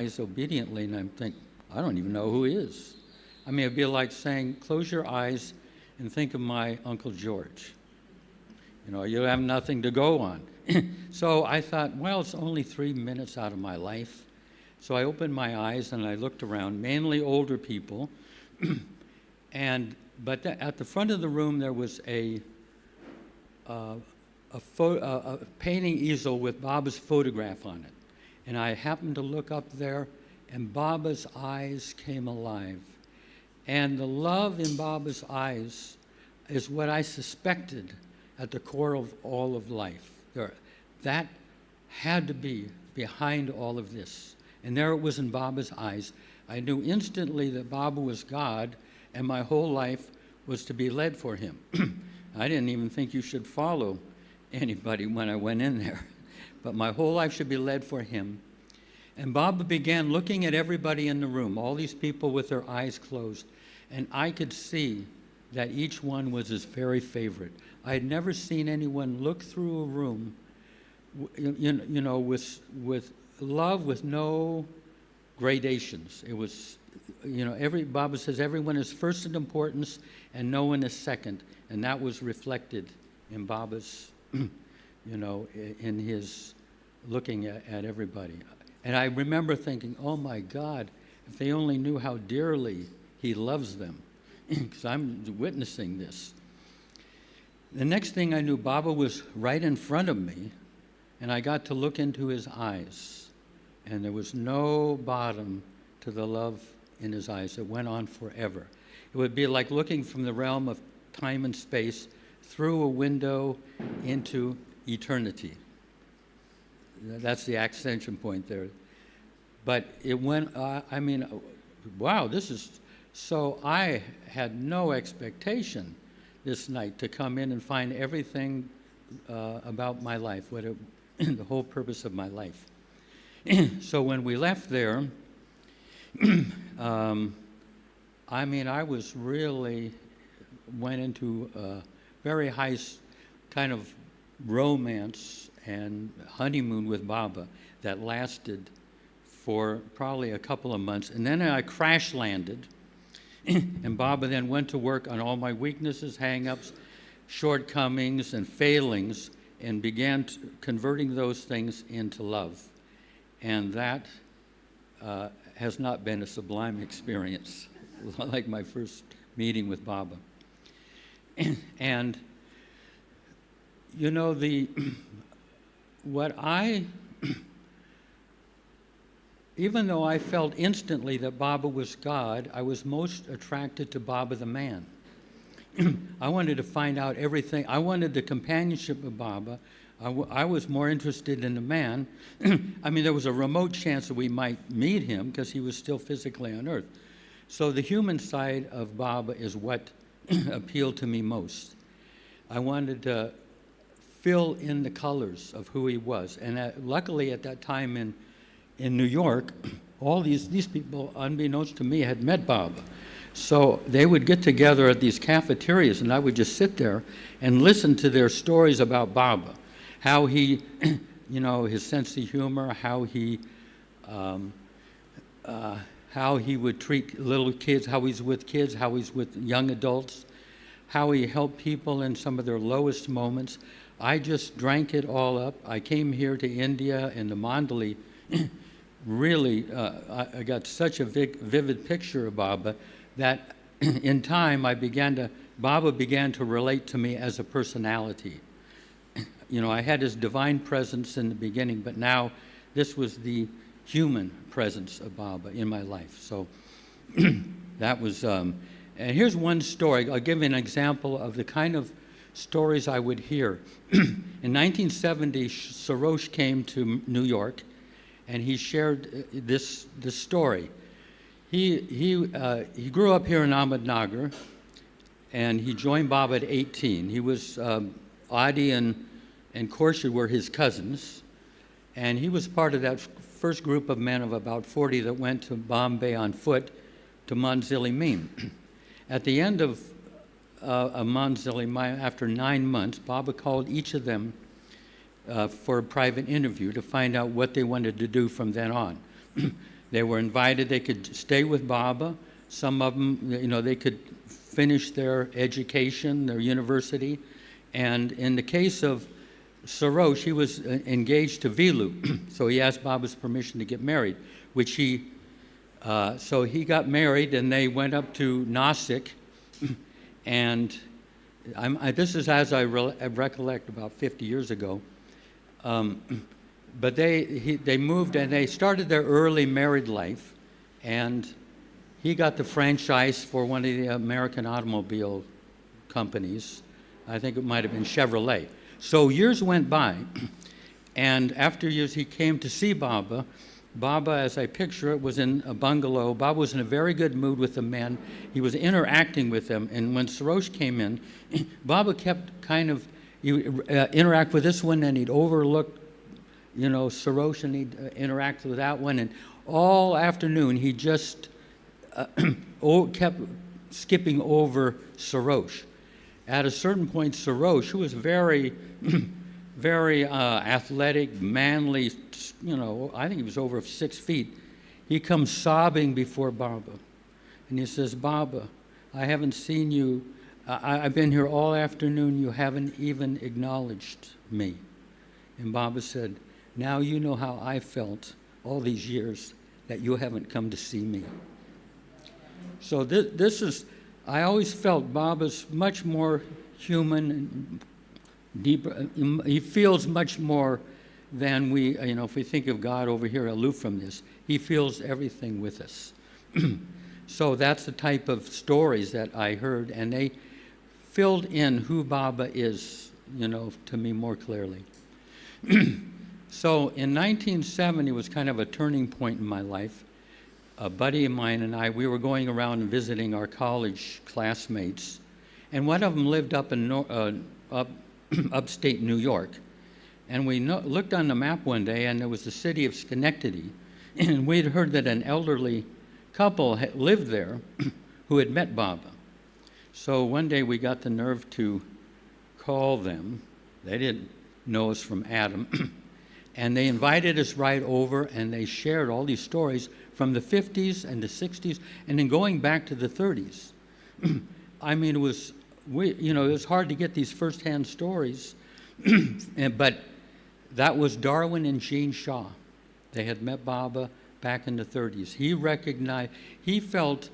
eyes obediently, and I'm thinking, I don't even know who he is. I mean, it'd be like saying, close your eyes and think of my Uncle George. You know, you have nothing to go on. So I thought, well, it's only 3 minutes out of my life. So I opened my eyes and I looked around, mainly older people. But at the front of the room, there was a painting easel with Baba's photograph on it. And I happened to look up there, and Baba's eyes came alive. And the love in Baba's eyes is what I suspected at the core of all of life. That had to be behind all of this. And there it was in Baba's eyes. I knew instantly that Baba was God, and my whole life was to be led for him. I didn't even think you should follow anybody when I went in there. But my whole life should be led for him. And Baba began looking at everybody in the room, all these people with their eyes closed. And I could see that each one was his very favorite. I had never seen anyone look through a room, with love with no gradations. It was, Baba says everyone is first in importance and no one is second. And that was reflected in Baba's, in his looking at everybody. And I remember thinking, oh my God, if they only knew how dearly he loves them, because I'm witnessing this. The next thing I knew, Baba was right in front of me, and I got to look into his eyes. And there was no bottom to the love in his eyes. It went on forever. It would be like looking from the realm of time and space through a window into eternity. That's the accession point there. But it went, wow, this is, so I had no expectation this night to come in and find everything about my life, the whole purpose of my life. So when we left there, I was really, went into a very high kind of romance and honeymoon with Baba that lasted for probably a couple of months. And then I crash landed, and Baba then went to work on all my weaknesses, hang-ups, shortcomings, and failings, and began converting those things into love. And that has not been a sublime experience, like my first meeting with Baba. And, even though I felt instantly that Baba was God, I was most attracted to Baba the man. I wanted to find out everything. I wanted the companionship of Baba. I was more interested in the man. There was a remote chance that we might meet him because he was still physically on Earth. So the human side of Baba is what appealed to me most. I wanted to fill in the colors of who he was. And luckily at that time in New York, all these people, unbeknownst to me, had met Baba. So they would get together at these cafeterias, and I would just sit there and listen to their stories about Baba, how he, his sense of humor, how he would treat little kids, how he's with kids, how he's with young adults, how he helped people in some of their lowest moments. I just drank it all up. I came here to India and the Mandali. Really, I got such a vivid picture of Baba that in time Baba began to relate to me as a personality. I had his divine presence in the beginning, but now this was the human presence of Baba in my life. So that was, and here's one story. I'll give you an example of the kind of stories I would hear. In 1970, Sarosh came to New York, and he shared this story. He grew up here in Ahmednagar, and he joined Baba at 18. He was Adi and Khorshid were his cousins, and he was part of that first group of men of about 40 that went to Bombay on foot to Manzili Mim. At the end of Manzili Mim, after 9 months, Baba called each of them for a private interview to find out what they wanted to do from then on. They were invited. They could stay with Baba. Some of them, they could finish their education, their university. And in the case of Sarosh, he was engaged to Vilu, so he asked Baba's permission to get married, so he got married, and they went up to Nasik, and this is as I recollect about 50 years ago. But they moved, and they started their early married life, and he got the franchise for one of the American automobile companies. I think it might have been Chevrolet. So years went by, and after years he came to see Baba. Baba, as I picture it, was in a bungalow. Baba was in a very good mood with the men. He was interacting with them, and when Sarosh came in, Baba kept he would interact with this one, and he'd overlook, Sarosh, and he'd interact with that one, and all afternoon he just kept skipping over Sarosh. At a certain point, Sarosh, who was very, very athletic, manly, I think he was over 6 feet, he comes sobbing before Baba. And he says, Baba, I haven't seen you. I've been here all afternoon. You haven't even acknowledged me. And Baba said, now you know how I felt all these years that you haven't come to see me. So this is... I always felt Baba's much more human and deeper. He feels much more than we, if we think of God over here aloof from this, he feels everything with us. So that's the type of stories that I heard, and they filled in who Baba is, to me more clearly. So in 1970 was kind of a turning point in my life. A buddy of mine and I, we were going around and visiting our college classmates, and one of them lived up in upstate New York. And we looked on the map one day, and there was the city of Schenectady, and we'd heard that an elderly couple had lived there who had met Baba. So one day we got the nerve to call them. They didn't know us from Adam. And they invited us right over, and they shared all these stories from the 50s and the 60s, and then going back to the 30s. I mean, it was hard to get these firsthand stories, but that was Darwin and Jean Shaw. They had met Baba back in the 30s. He felt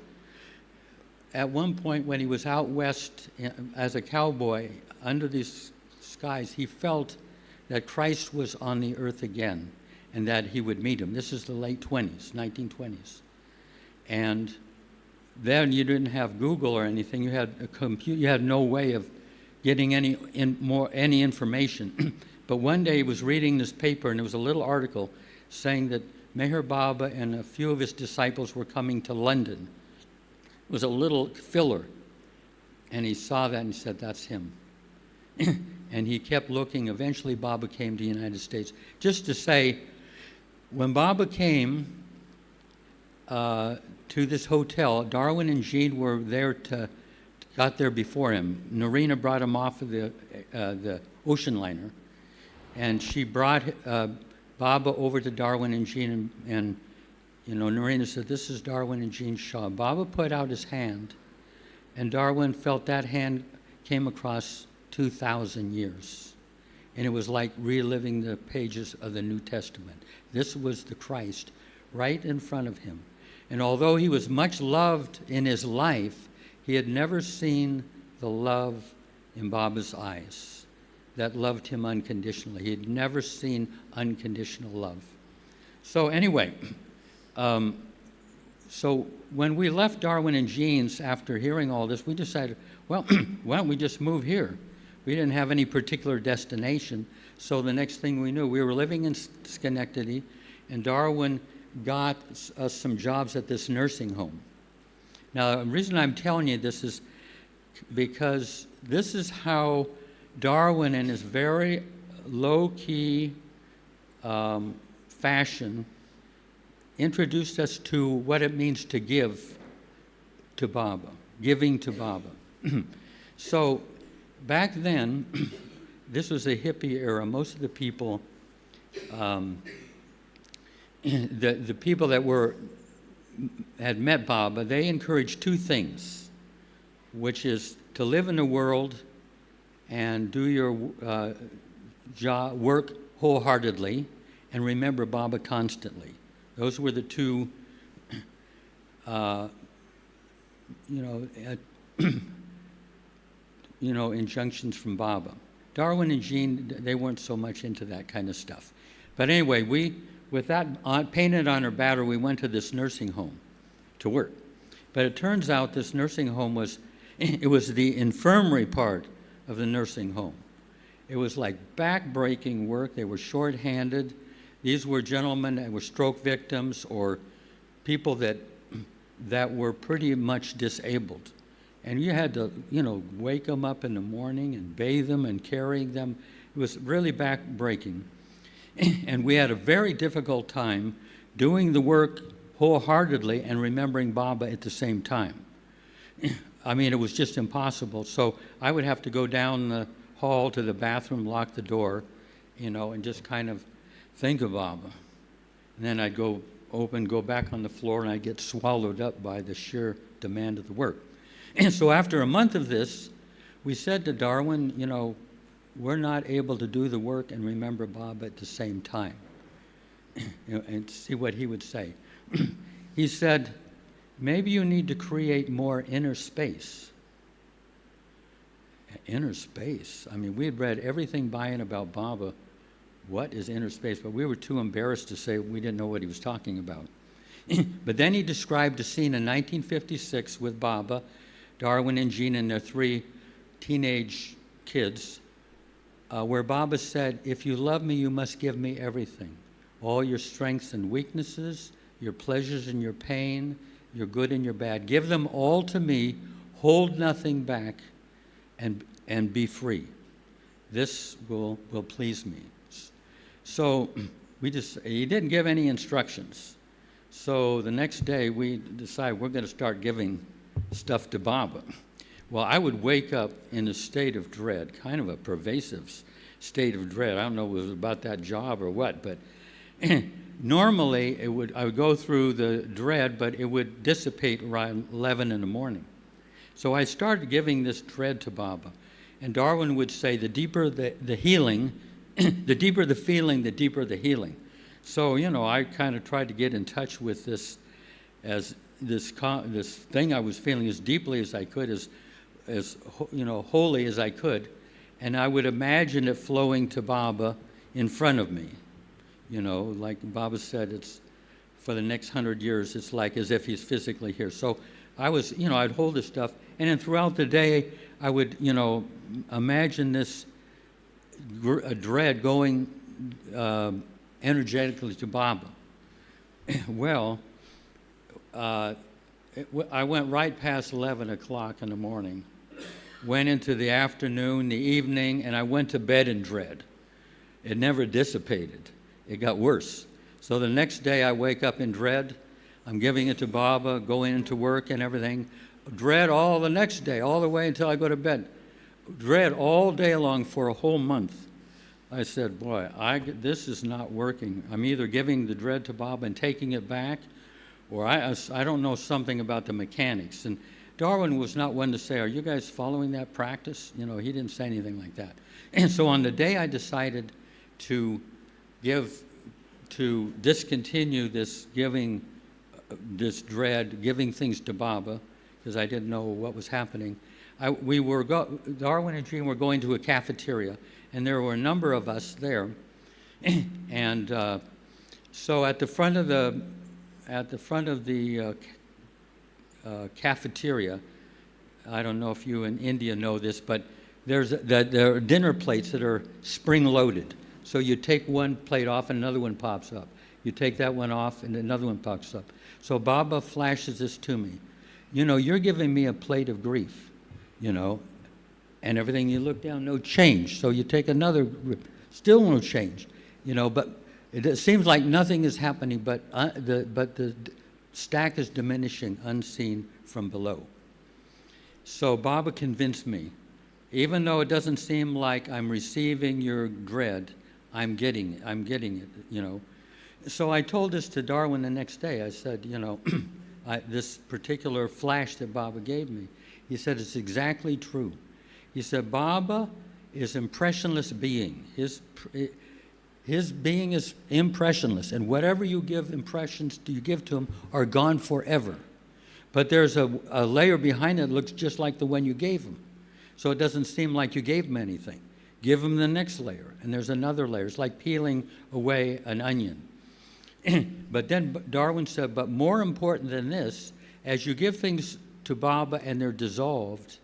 at one point when he was out west as a cowboy under these skies, he felt that Christ was on the earth again, and that he would meet him. This is the late 1920s. And then you didn't have Google or anything. You had a computer. You had no way of getting any information. But one day he was reading this paper, and there was a little article saying that Meher Baba and a few of his disciples were coming to London. It was a little filler. And he saw that and he said, that's him. And he kept looking. Eventually Baba came to the United States. Just to say, when Baba came to this hotel, Darwin and Jean were there got there before him. Narina brought him off of the ocean liner, and she brought Baba over to Darwin and Jean, and Narina said, this is Darwin and Jean Shaw. Baba put out his hand, and Darwin felt that hand came across 2,000 years. And it was like reliving the pages of the New Testament. This was the Christ right in front of him. And although he was much loved in his life, he had never seen the love in Baba's eyes that loved him unconditionally. He had never seen unconditional love. So anyway, so when we left Darwin and Jean's after hearing all this, we decided, well, why don't we just move here? We didn't have any particular destination, so the next thing we knew, we were living in Schenectady, and Darwin got us some jobs at this nursing home. Now, the reason I'm telling you this is because this is how Darwin, in his very low-key fashion, introduced us to what it means to give to Baba, giving to Baba. So back then, this was a hippie era. Most of the people the people that had met Baba, they encouraged two things, which is to live in the world and do your work wholeheartedly, and remember Baba constantly. Those were the two, injunctions from Baba. Darwin and Jean, they weren't so much into that kind of stuff. But anyway, with that painted on our battery, we went to this nursing home to work. But it turns out this nursing home was the infirmary part of the nursing home. It was like back-breaking work. They were short-handed. These were gentlemen that were stroke victims or people that were pretty much disabled. And you had to, wake them up in the morning and bathe them and carry them. It was really back-breaking. And we had a very difficult time doing the work wholeheartedly and remembering Baba at the same time. I mean, it was just impossible. So I would have to go down the hall to the bathroom, lock the door, and just kind of think of Baba. And then I'd go back on the floor, and I'd get swallowed up by the sheer demand of the work. And so after a month of this, we said to Darwin, we're not able to do the work and remember Baba at the same time. And see what he would say. He said, maybe you need to create more inner space. Inner space? I mean, we had read everything by and about Baba. What is inner space? But we were too embarrassed to say we didn't know what he was talking about. But then he described a scene in 1956 with Baba, Darwin and Jean and their 3 teenage kids, where Baba said, if you love me, you must give me everything. All your strengths and weaknesses, your pleasures and your pain, your good and your bad. Give them all to me, hold nothing back, and be free. This will please me. So he didn't give any instructions. So the next day we decided we're going to start giving stuff to Baba. Well, I would wake up in a state of dread, kind of a pervasive state of dread. I don't know if it was about that job or what, but normally I would go through the dread, but it would dissipate around 11 in the morning. So I started giving this dread to Baba. And Darwin would say, the deeper the healing, the deeper the feeling, the deeper the healing. So, I kind of tried to get in touch with this thing I was feeling as deeply as I could, as wholly as I could. And I would imagine it flowing to Baba in front of me. Like Baba said, it's for the next 100 years, it's like as if he's physically here. So I was, I'd hold this stuff, and then throughout the day, I would, imagine this dread going energetically to Baba. Well, I went right past 11 o'clock in the morning, went into the afternoon, the evening, and I went to bed in dread. It never dissipated. It got worse. So the next day I wake up in dread. I'm giving it to Baba, going into work and everything. Dread all the next day, all the way until I go to bed. Dread all day long for a whole month. I said, boy, this is not working. I'm either giving the dread to Baba and taking it back, or I don't know something about the mechanics. And Darwin was not one to say, are you guys following that practice? He didn't say anything like that. And so on the day I decided to discontinue this giving, this dread, giving things to Baba, because I didn't know what was happening. Darwin and Jean were going to a cafeteria, and there were a number of us there. And so at the front of the cafeteria, I don't know if you in India know this, but there are dinner plates that are spring-loaded. So you take one plate off and another one pops up. You take that one off and another one pops up. So Baba flashes this to me. You're giving me a plate of grief, and everything. You look down, no change. So you take another, still no change, but it seems like nothing is happening, but the stack is diminishing unseen from below. So Baba convinced me, even though it doesn't seem like I'm receiving your dread, I'm getting it, So I told this to Darwin the next day. I said, this particular flash that Baba gave me, he said, it's exactly true. He said, Baba is impressionless being. His being is impressionless, and whatever you give impressions you give to him are gone forever. But there's a layer behind it that looks just like the one you gave him. So it doesn't seem like you gave him anything. Give him the next layer, and there's another layer. It's like peeling away an onion. But then Darwin said, but more important than this, as you give things to Baba and they're dissolved,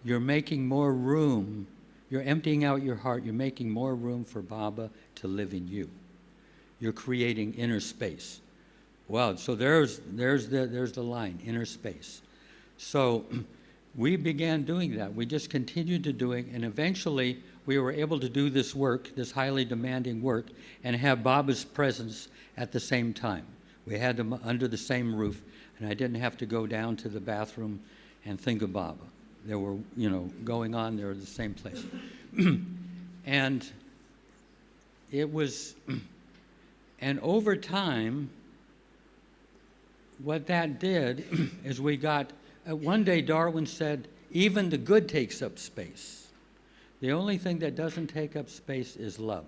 you're making more room. You're emptying out your heart. You're making more room for Baba to live in you. You're creating inner space. Well, so there's the line, inner space. So we began doing that. We just continued to do it, and eventually we were able to do this work, this highly demanding work, and have Baba's presence at the same time. We had them under the same roof, and I didn't have to go down to the bathroom and think of Baba. They were, going on there at the same place. And it was, and over time, what that did is we got, one day Darwin said, even the good takes up space. The only thing that doesn't take up space is love.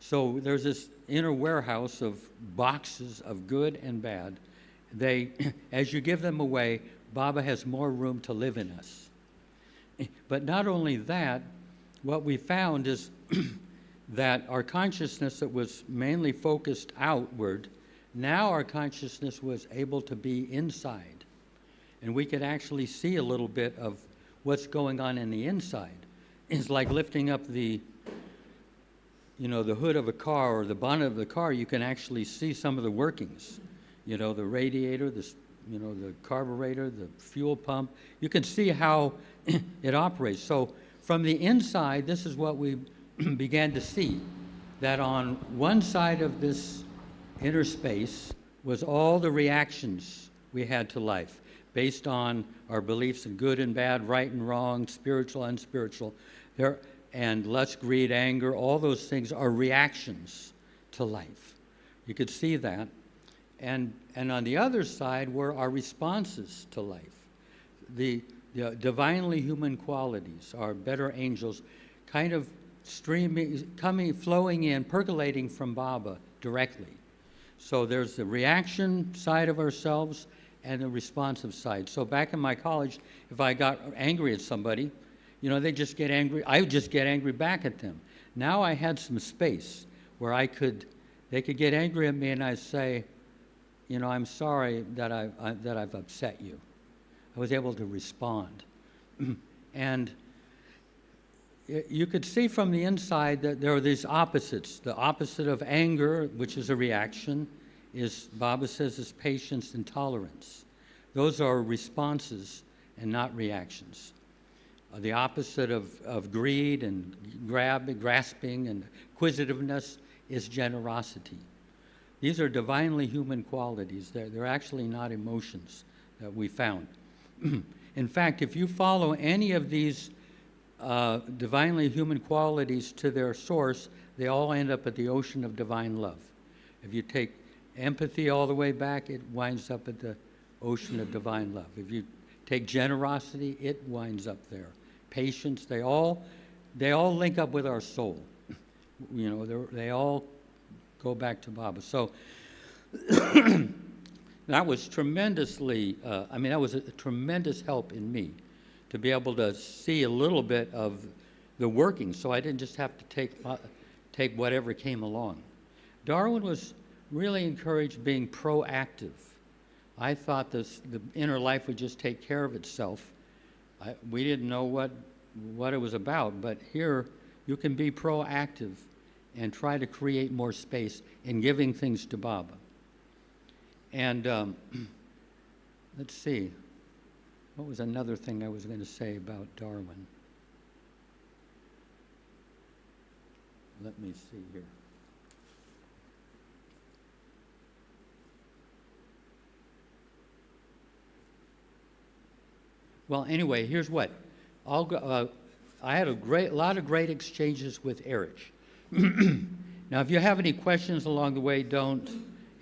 So there's this inner warehouse of boxes of good and bad. As you give them away, Baba has more room to live in us. But not only that, what we found is that our consciousness that was mainly focused outward, now our consciousness was able to be inside. And we could actually see a little bit of what's going on in the inside. It's like lifting up the hood of a car or the bonnet of the car. You can actually see some of the workings. The radiator, the carburetor, the fuel pump. You can see how it operates. So from the inside, this is what we began to see, that on one side of this inner space was all the reactions we had to life based on our beliefs in good and bad, right and wrong, spiritual, unspiritual. And lust, greed, anger, all those things are reactions to life. You could see that. And on the other side were our responses to life. The divinely human qualities, our better angels, kind of flowing in, percolating from Baba directly. So there's the reaction side of ourselves and the responsive side. So back in my college, if I got angry at somebody, they just get angry. I would just get angry back at them. Now I had some space where they could get angry at me, and I'd say, I'm sorry that I've upset you. I was able to respond. And you could see from the inside that there are these opposites. The opposite of anger, which is a reaction, Baba says, is patience and tolerance. Those are responses and not reactions. The opposite of greed and grasping and acquisitiveness is generosity. These are divinely human qualities. They're actually not emotions that we found. In fact, if you follow any of these divinely human qualities to their source, they all end up at the ocean of divine love. If you take empathy all the way back, it winds up at the ocean of divine love. If you take generosity, it winds up there. Patience, they all link up with our soul. They all go back to Baba. So that was tremendously, that was a tremendous help in me to be able to see a little bit of the workings, so I didn't just have to take whatever came along. Darwin was really encouraged being proactive. I thought the inner life would just take care of itself. We didn't know what it was about, but here you can be proactive and try to create more space in giving things to Baba. And let's see, what was another thing I was going to say about Darwin? Let me see here. Well, anyway, here's what. I had a lot of great exchanges with Erich. Now, if you have any questions along the way, don't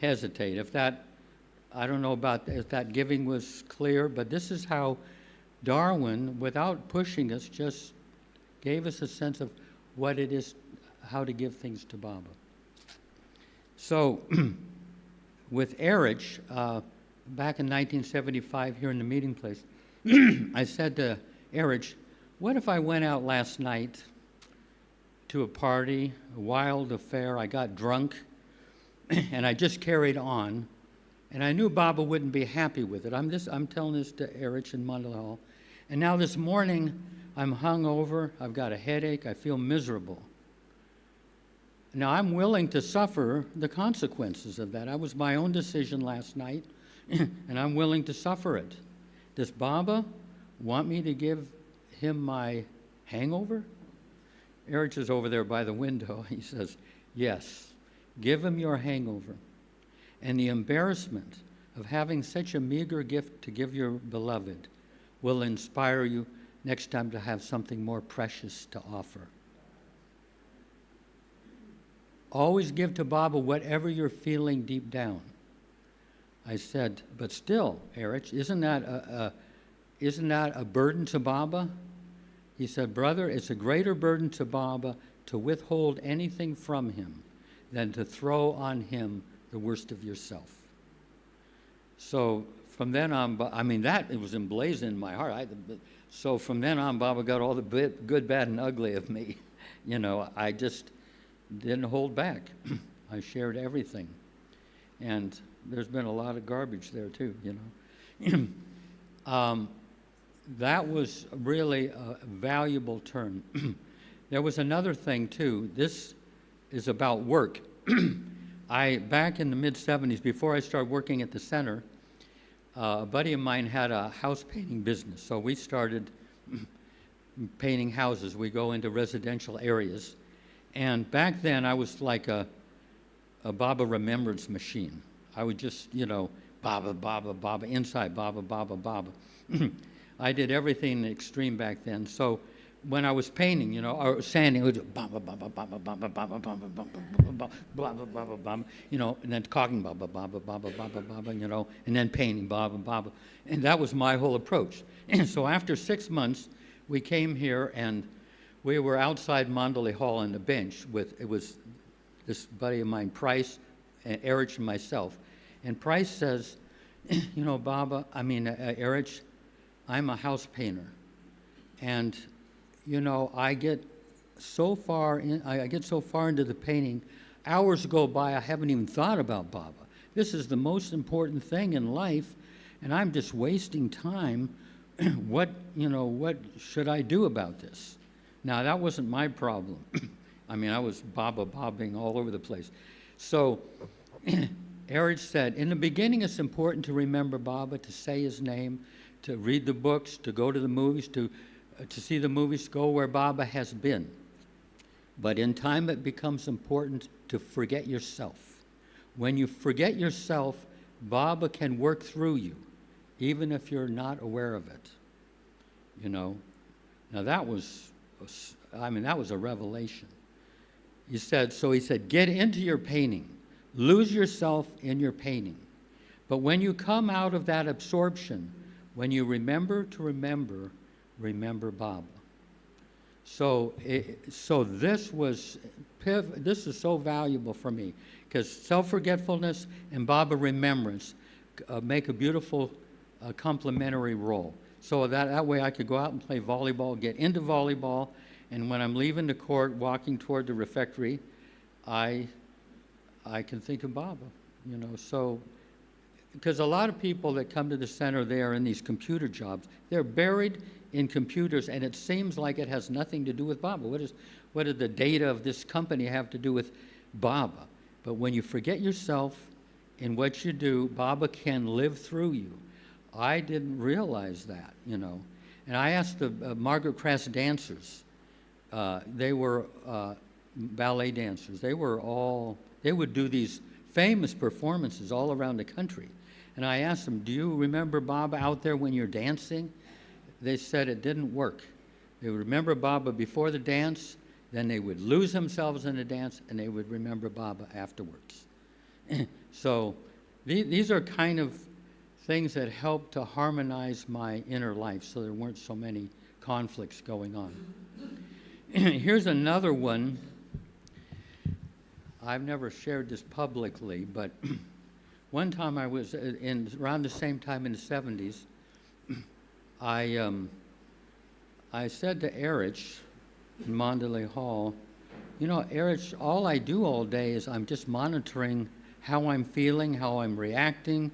hesitate. I don't know about if that giving was clear, but this is how Darwin, without pushing us, just gave us a sense of what it is, how to give things to Baba. So, with Erich, back in 1975 here in the meeting place, I said to Erich, what if I went out last night to a party, a wild affair, I got drunk, and I just carried on, and I knew Baba wouldn't be happy with it. I'm telling this to Erich in Mandali. And now this morning, I'm hungover, I've got a headache, I feel miserable. Now, I'm willing to suffer the consequences of that. That was my own decision last night, and I'm willing to suffer it. Does Baba want me to give him my hangover? Erich is over there by the window. He says, yes, give him your hangover. And the embarrassment of having such a meager gift to give your beloved will inspire you next time to have something more precious to offer. Always give to Baba whatever you're feeling deep down. I said, but still, Erich, isn't that a burden to Baba? He said, brother, it's a greater burden to Baba to withhold anything from him than to throw on him the worst of yourself. So from then on, it was emblazoned in my heart. So from then on, Baba got all the good, bad, and ugly of me. I just didn't hold back. I shared everything. And there's been a lot of garbage there too, That was really a valuable turn. There was another thing too. This is about work. Back in the mid-'70s, before I started working at the center, a buddy of mine had a house painting business. So we started painting houses. We go into residential areas. And back then, I was like a Baba remembrance machine. I would just, Baba, Baba, Baba, inside, Baba, Baba, Baba. I did everything extreme back then. So when I was painting, or sanding, it was Baba, Baba, Baba, Baba, Baba, Baba, Baba, Baba, Baba, Baba, Baba, and then caulking Baba, Baba, Baba, Baba, Baba, and then painting Baba, Baba. And that was my whole approach. So after 6 months, we came here and we were outside Mandali Hall on the bench it was this buddy of mine, Price, and Erich and myself. And Price says, Erich, I'm a house painter. And, I get so far into the painting, hours go by, I haven't even thought about Baba. This is the most important thing in life, and I'm just wasting time. What should I do about this? Now, that wasn't my problem. I was bobbing all over the place. So Erich said, in the beginning, it's important to remember Baba, to say his name, to read the books, to go to the movies, to see the movies, go where Baba has been. But in time, it becomes important to forget yourself. When you forget yourself, Baba can work through you, even if you're not aware of it. Now that was a revelation. He said, get into your painting. Lose yourself in your painting. But when you come out of that absorption, when you remember to remember Baba. So this is so valuable for me, because self-forgetfulness and Baba remembrance make a beautiful complementary role. So that way I could go out and play volleyball, get into volleyball, and when I'm leaving the court, walking toward the refectory, I can think of Baba, So, because a lot of people that come to the center, they are in these computer jobs. They're buried in computers, and it seems like it has nothing to do with Baba. What did the data of this company have to do with Baba? But when you forget yourself in what you do, Baba can live through you. I didn't realize that, And I asked the Margaret Crass dancers. They were ballet dancers. They would do these famous performances all around the country. And I asked them, do you remember Baba out there when you're dancing? They said it didn't work. They would remember Baba before the dance, then they would lose themselves in the dance, and they would remember Baba afterwards. So these are kind of things that helped to harmonize my inner life so there weren't so many conflicts going on. Here's another one. I've never shared this publicly, but one time I was around the same time in the 70s, I said to Erich in Mandali Hall, you know, Erich, all I do all day is I'm just monitoring how I'm feeling, how I'm reacting,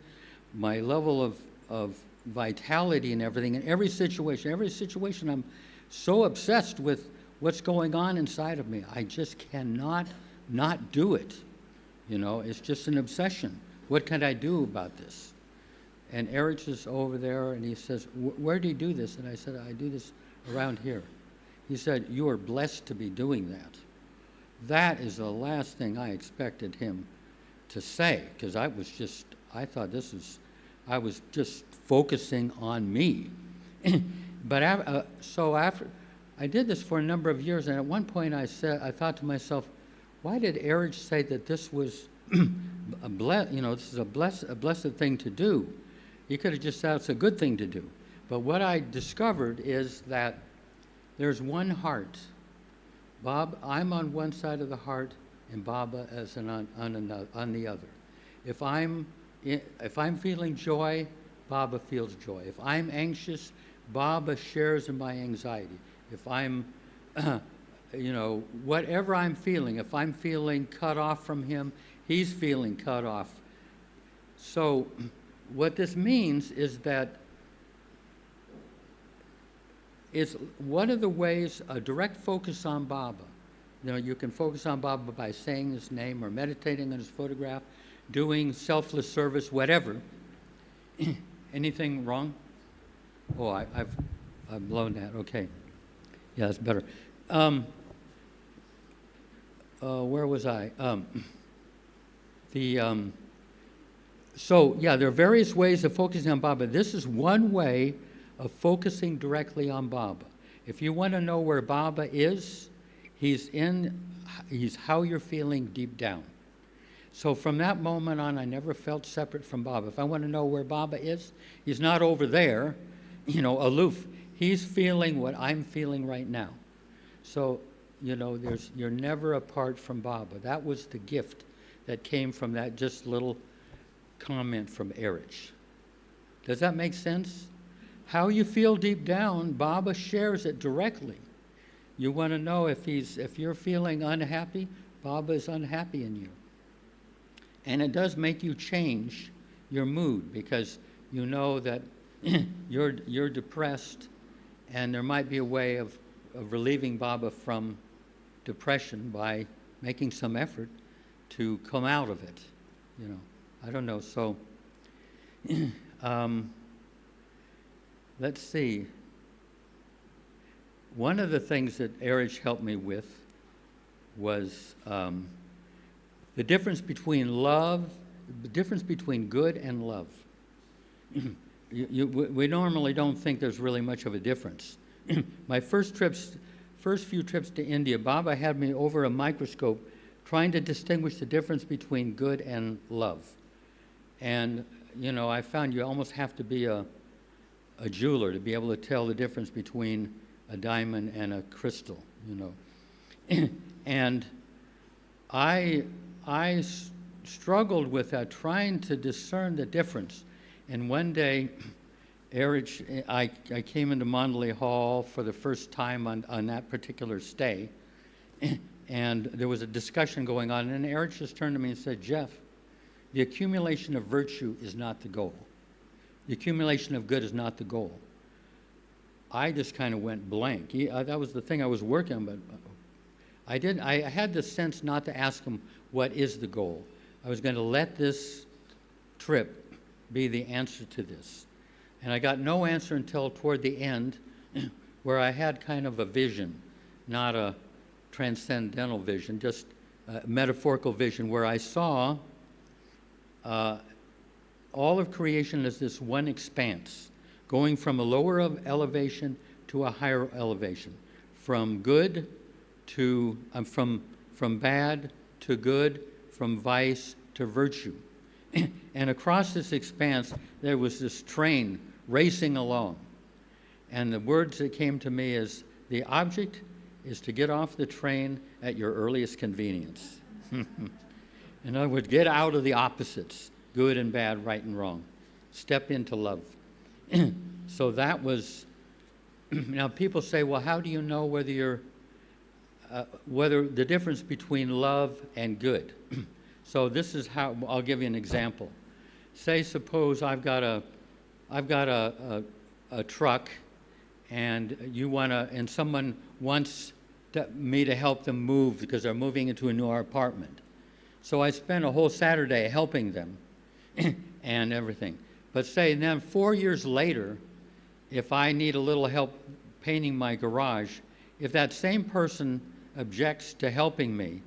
my level of vitality and everything. In every situation, I'm so obsessed with what's going on inside of me. I just cannot not do it. You know, it's just an obsession. What can I do about this? And Erich is over there, and he says, where do you do this? And I said, I do this around here. He said, you are blessed to be doing that. That is the last thing I expected him to say, because I was just focusing on me. But so after, I did this for a number of years, and at one point I thought to myself, why did Erich say that this was this is a blessed thing to do? He could have just said it's a good thing to do. But what I discovered is that there's one heart. I'm on one side of the heart, and Baba is on the other. If I'm feeling joy, Baba feels joy. If I'm anxious, Baba shares in my anxiety. If I'm, whatever I'm feeling, if I'm feeling cut off from him, he's feeling cut off. So what this means is that it's one of the ways, a direct focus on Baba. You know, you can focus on Baba by saying his name or meditating on his photograph, doing selfless service, whatever. Anything wrong? Oh, I've blown that. Okay. Yeah, that's better. Where was I? So, yeah, there are various ways of focusing on Baba. This is one way of focusing directly on Baba. If you want to know where Baba is, he's how you're feeling deep down. So from that moment on, I never felt separate from Baba. If I want to know where Baba is, he's not over there, aloof. He's feeling what I'm feeling right now. So, you're never apart from Baba. That was the gift that came from that just little comment from Erich. Does that make sense? How you feel deep down, Baba shares it directly. You want to know if you're feeling unhappy, Baba is unhappy in you. And it does make you change your mood, because you know that you're depressed, and there might be a way of relieving Baba from depression by making some effort to come out of it. I don't know. So let's see. One of the things that Erich helped me with was the difference between good and love. We normally don't think there's really much of a difference. My first few trips to India, Baba had me over a microscope trying to distinguish the difference between good and love. And, I found you almost have to be a jeweler to be able to tell the difference between a diamond and a crystal, And I struggled with that, trying to discern the difference. And one day, Erich, I came into Mandali Hall for the first time on that particular stay, and there was a discussion going on, and Erich just turned to me and said, Jeff, the accumulation of virtue is not the goal. The accumulation of good is not the goal. I just kind of went blank. That was the thing I was working on, but I had the sense not to ask him, what is the goal? I was going to let this trip be the answer to this. And I got no answer until toward the end, where I had kind of a vision, not a transcendental vision, just a metaphorical vision, where I saw all of creation as this one expanse, going from a lower elevation to a higher elevation, from good to from bad to good, from vice to virtue. And across this expanse, there was this train racing along. And the words that came to me is, the object is to get off the train at your earliest convenience. In other words, get out of the opposites, good and bad, right and wrong. Step into love. So that was, now people say, well, how do you know whether the difference between love and good? So this is how, I'll give you an example. Say, suppose I've got a truck, and someone wants me to help them move because they're moving into a new apartment. So I spend a whole Saturday helping them and everything. But say then 4 years later, if I need a little help painting my garage, if that same person objects to helping me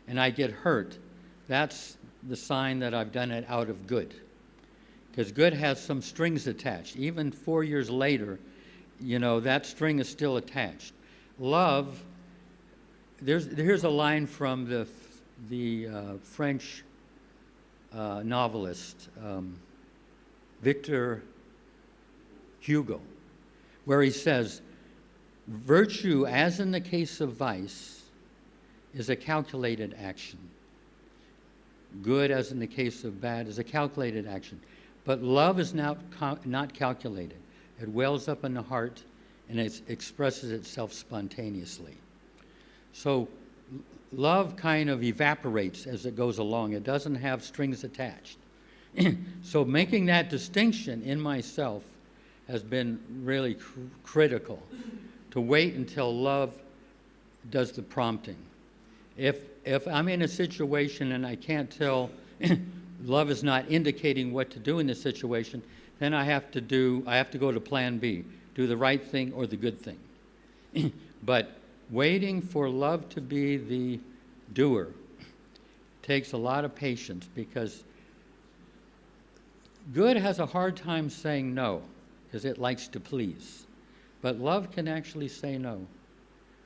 and I get hurt, that's the sign that I've done it out of good. Because good has some strings attached. Even 4 years later, that string is still attached. Love, here's a line from the French novelist Victor Hugo, where he says, virtue, as in the case of vice, is a calculated action. Good, as in the case of bad, is a calculated action. But love is not calculated. It wells up in the heart and it expresses itself spontaneously. So love kind of evaporates as it goes along. It doesn't have strings attached. So making that distinction in myself has been really critical, to wait until love does the prompting. If I'm in a situation and I can't tell, love is not indicating what to do in the situation, then I have to go to plan B, do the right thing or the good thing. But waiting for love to be the doer takes a lot of patience, because good has a hard time saying no because it likes to please. But love can actually say no.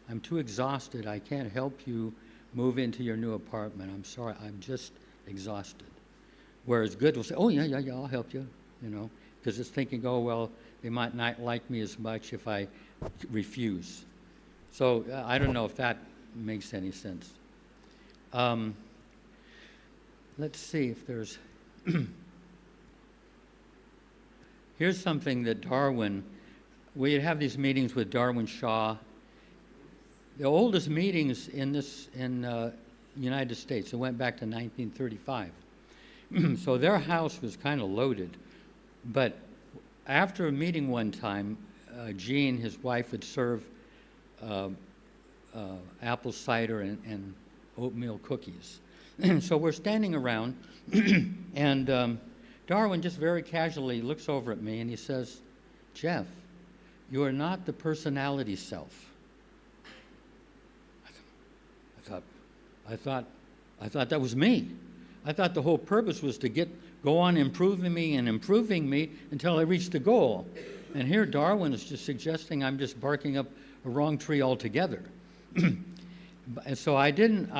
I'm too exhausted. I can't help you move into your new apartment. I'm sorry. I'm just exhausted. Whereas good will say, oh, yeah, I'll help you, because it's thinking, oh, well, they might not like me as much if I refuse. So I don't know if that makes any sense. Let's see if there's... Here's something that Darwin... We'd have these meetings with Darwin Shaw. The oldest meetings in United States, it went back to 1935. So their house was kind of loaded. But after a meeting one time, Jean, his wife, would serve apple cider and oatmeal cookies. So we're standing around, and Darwin just very casually looks over at me and he says, Jeff, you are not the personality self. I thought that was me. I thought the whole purpose was to go on improving me until I reached the goal. And here Darwin is just suggesting I'm just barking up a wrong tree altogether. And so I didn't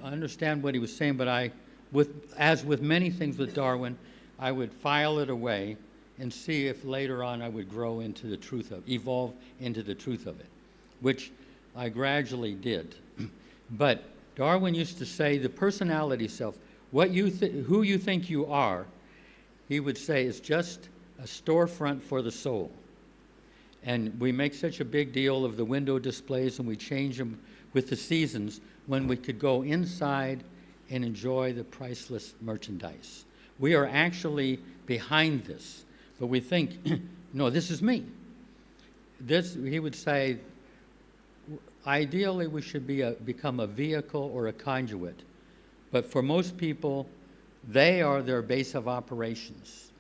understand what he was saying, but as with many things with Darwin, I would file it away and see if later on I would evolve into the truth of it, which I gradually did. But Darwin used to say the personality self, who you think you are, he would say is just a storefront for the soul. And we make such a big deal of the window displays and we change them with the seasons when we could go inside and enjoy the priceless merchandise. We are actually behind this, but we think, no, this is me. He would say, ideally we should become a vehicle or a conduit, but for most people, they are their base of operations.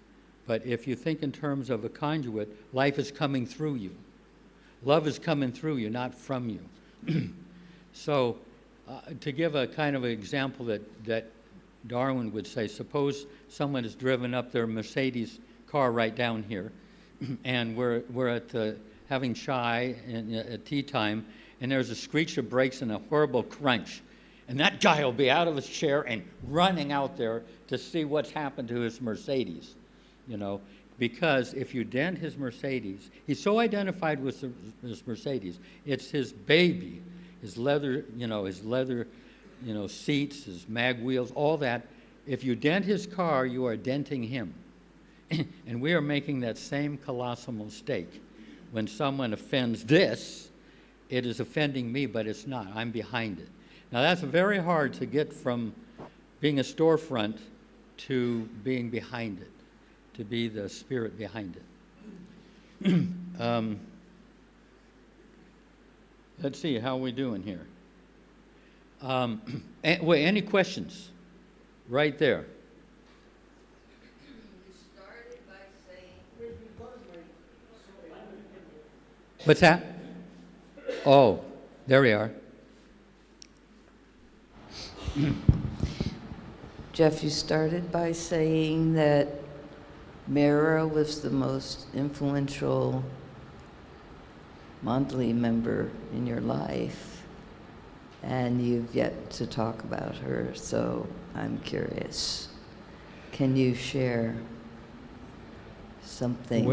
But if you think in terms of a conduit, life is coming through you. Love is coming through you, not from you. So to give a kind of an example that Darwin would say, suppose someone has driven up their Mercedes car right down here, and we're at having chai at tea time, and there's a screech of brakes and a horrible crunch. And that guy will be out of his chair and running out there to see what's happened to his Mercedes, because if you dent his Mercedes, he's so identified with his Mercedes, it's his baby, his leather, seats, his mag wheels, all that. If you dent his car, you are denting him. And we are making that same colossal mistake. When someone offends this, it is offending me, but it's not. I'm behind it. Now, that's very hard to get from being a storefront to being behind it, to be the spirit behind it. Let's see, how are we doing here? Any questions? Right there. You started by saying... What's that? Oh, there we are. Jeff, you started by saying that Mara was the most influential Mandali member in your life, and you've yet to talk about her, so I'm curious. Can you share something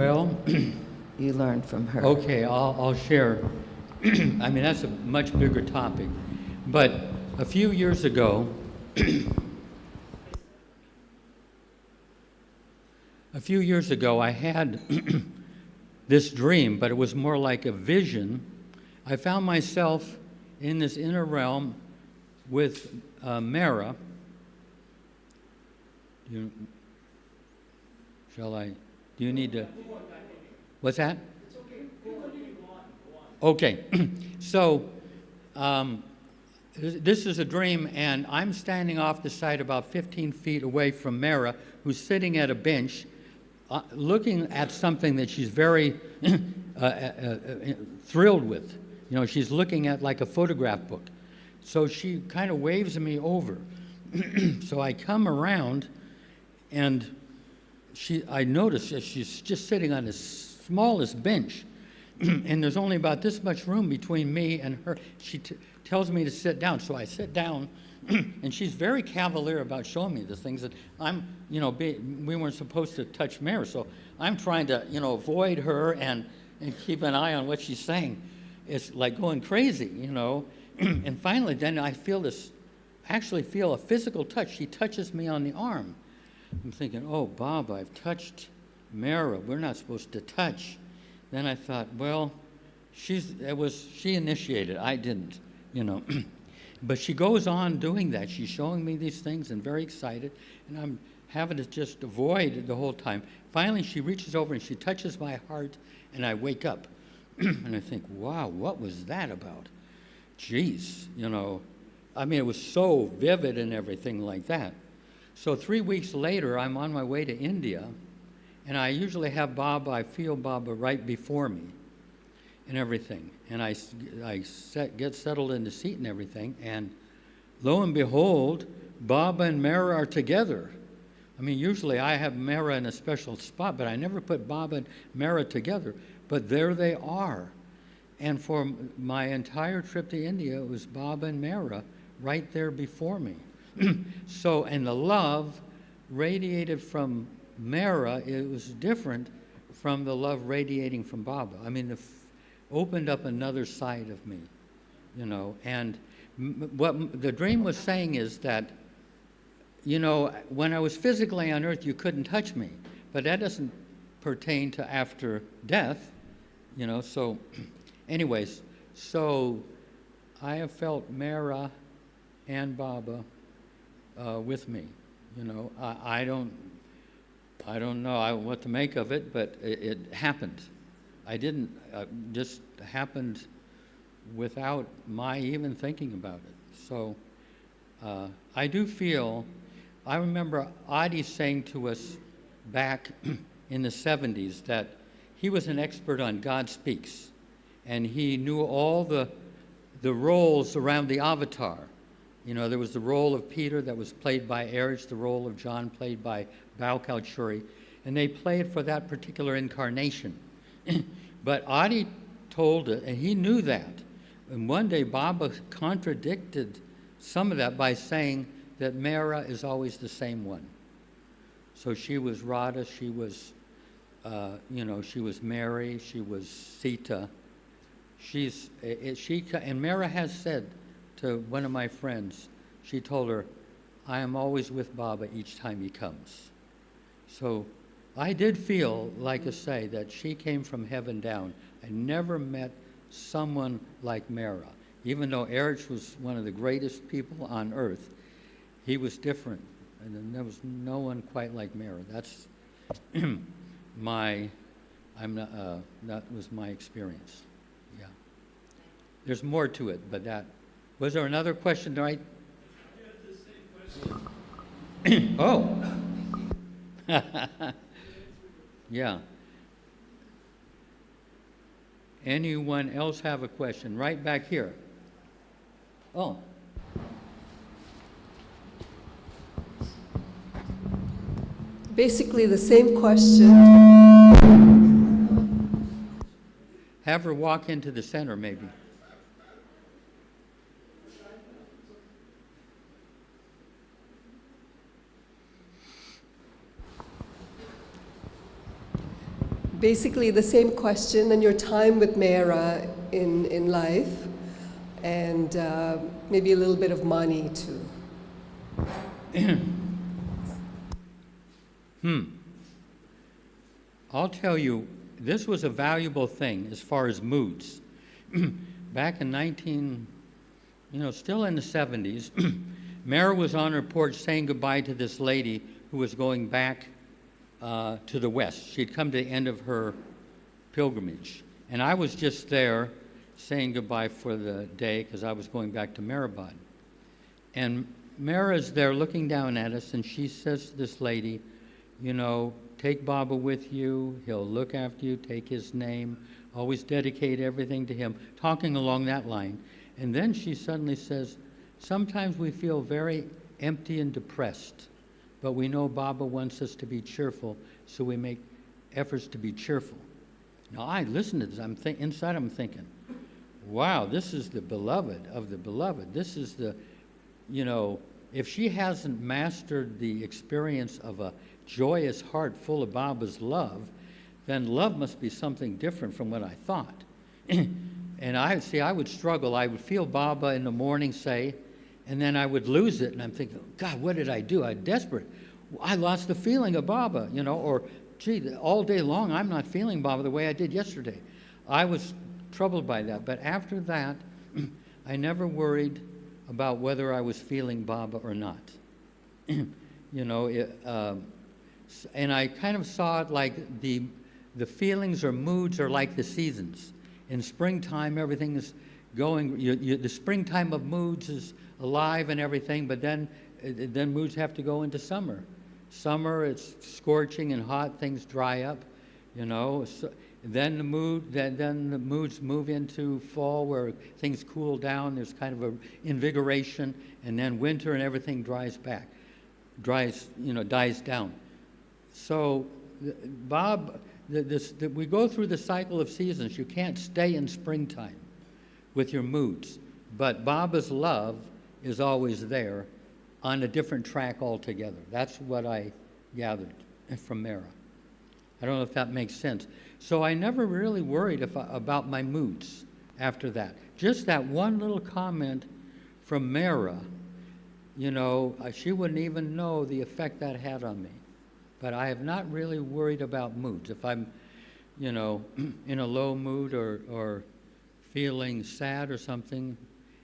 you learned from her? Okay, I'll share. I mean, that's a much bigger topic. But a few years ago, I had this dream, but it was more like a vision. I found myself in this inner realm with Mara. Do you need to? What's that? It's okay. Okay. So, this is a dream, and I'm standing off the side about 15 feet away from Mara, who's sitting at a bench, looking at something that she's very thrilled with. She's looking at like a photograph book. So she kind of waves me over. So I come around, and I notice that she's just sitting on the smallest bench, and there's only about this much room between me and her. She tells me to sit down, so I sit down, and she's very cavalier about showing me the things that we weren't supposed to touch Mary, so I'm trying to, avoid her and keep an eye on what she's saying. It's like going crazy, And finally, then I feel a physical touch. She touches me on the arm. I'm thinking, oh, Bob, I've touched Mara. We're not supposed to touch. Then I thought, well, she initiated. I didn't, But she goes on doing that. She's showing me these things and very excited, and I'm having to just avoid it the whole time. Finally, she reaches over and she touches my heart, and I wake up. And I think, wow, what was that about? Jeez, I mean, it was so vivid and everything like that. So 3 weeks later, I'm on my way to India, and I usually have I feel Baba right before me and everything. And I get settled in the seat and everything, and lo and behold, Baba and Mara are together. I mean, usually I have Mara in a special spot, but I never put Baba and Mara together. But there they are. And for my entire trip to India, it was Baba and Mara right there before me. So, and the love radiated from Mara, it was different from the love radiating from Baba. I mean, opened up another side of me, And what the dream was saying is that, when I was physically on earth, you couldn't touch me. But that doesn't pertain to after death, So, anyways, so I have felt Mara and Baba with me. I don't know what to make of it, but it happened. I didn't, just happened without my even thinking about it. So I do feel, I remember Adi saying to us back in the 70s that he was an expert on God Speaks, and he knew all the roles around the avatar. There was the role of Peter that was played by Erich, the role of John played by Bao Churi, and they played for that particular incarnation. But Adi told it, and he knew that. And one day Baba contradicted some of that by saying that Mara is always the same one. So she was Radha, she was, she was Mary, she was Sita. And Mara has said to one of my friends, she told her, I am always with Baba each time he comes. So I did feel, like I say, that she came from heaven down. I never met someone like Mara. Even though Erich was one of the greatest people on earth, he was different. And there was no one quite like Mara. That's that was my experience. Yeah. There's more to it, but that. Was there another question, right? Oh. Yeah. Anyone else have a question? Right back here. Oh. Basically the same question. Have her walk into the center, maybe. Basically the same question and your time with Mera in life, and maybe a little bit of money too. I'll tell you, this was a valuable thing as far as moods. Back in still in the 70s, Mara was on her porch saying goodbye to this lady who was going back to the west. She'd come to the end of her pilgrimage. And I was just there saying goodbye for the day because I was going back to Marabad. And Mara's there looking down at us, and she says to this lady, take Baba with you, he'll look after you, take his name, always dedicate everything to him, talking along that line. And then she suddenly says, sometimes we feel very empty and depressed, but we know Baba wants us to be cheerful, so we make efforts to be cheerful. Now I listen to this, inside I'm thinking, wow, this is the beloved of the beloved. This is the, if she hasn't mastered the experience of a joyous heart full of Baba's love, then love must be something different from what I thought. And I would struggle. I would feel Baba in the morning, say, and then I would lose it, and I'm thinking, God, what did I do? I'm desperate. I lost the feeling of Baba, or, gee, all day long I'm not feeling Baba the way I did yesterday. I was troubled by that. But after that, I never worried about whether I was feeling Baba or not. And I kind of saw it like the feelings or moods are like the seasons. In springtime, everything is going, the springtime of moods is alive and everything, but then moods have to go into summer. Summer, it's scorching and hot, things dry up, So, then the moods move into fall where things cool down, there's kind of a invigoration, and then winter and everything dies down. So, we go through the cycle of seasons. You can't stay in springtime with your moods, but Baba's love is always there on a different track altogether. That's what I gathered from Mara. I don't know if that makes sense. So I never really worried about my moods after that. Just that one little comment from Mara, she wouldn't even know the effect that had on me. But I have not really worried about moods. If I'm, in a low mood or feeling sad or something,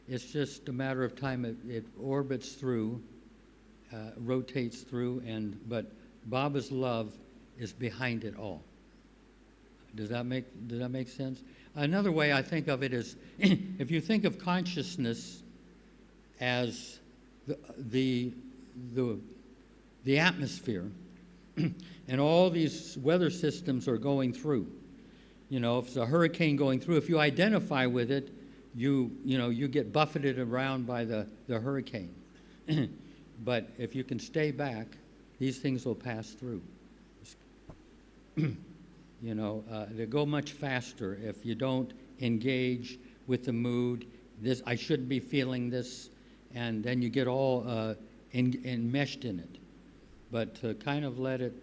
it's just a matter of time. It orbits through, rotates through, but Baba's love is behind it all. Does that make sense? Another way I think of it is, if you think of consciousness as the atmosphere, and all these weather systems are going through. If it's a hurricane going through, if you identify with it, you get buffeted around by the hurricane. But if you can stay back, these things will pass through. They go much faster if you don't engage with the mood, this, I shouldn't be feeling this, and then you get all enmeshed in it. But to kind of let it,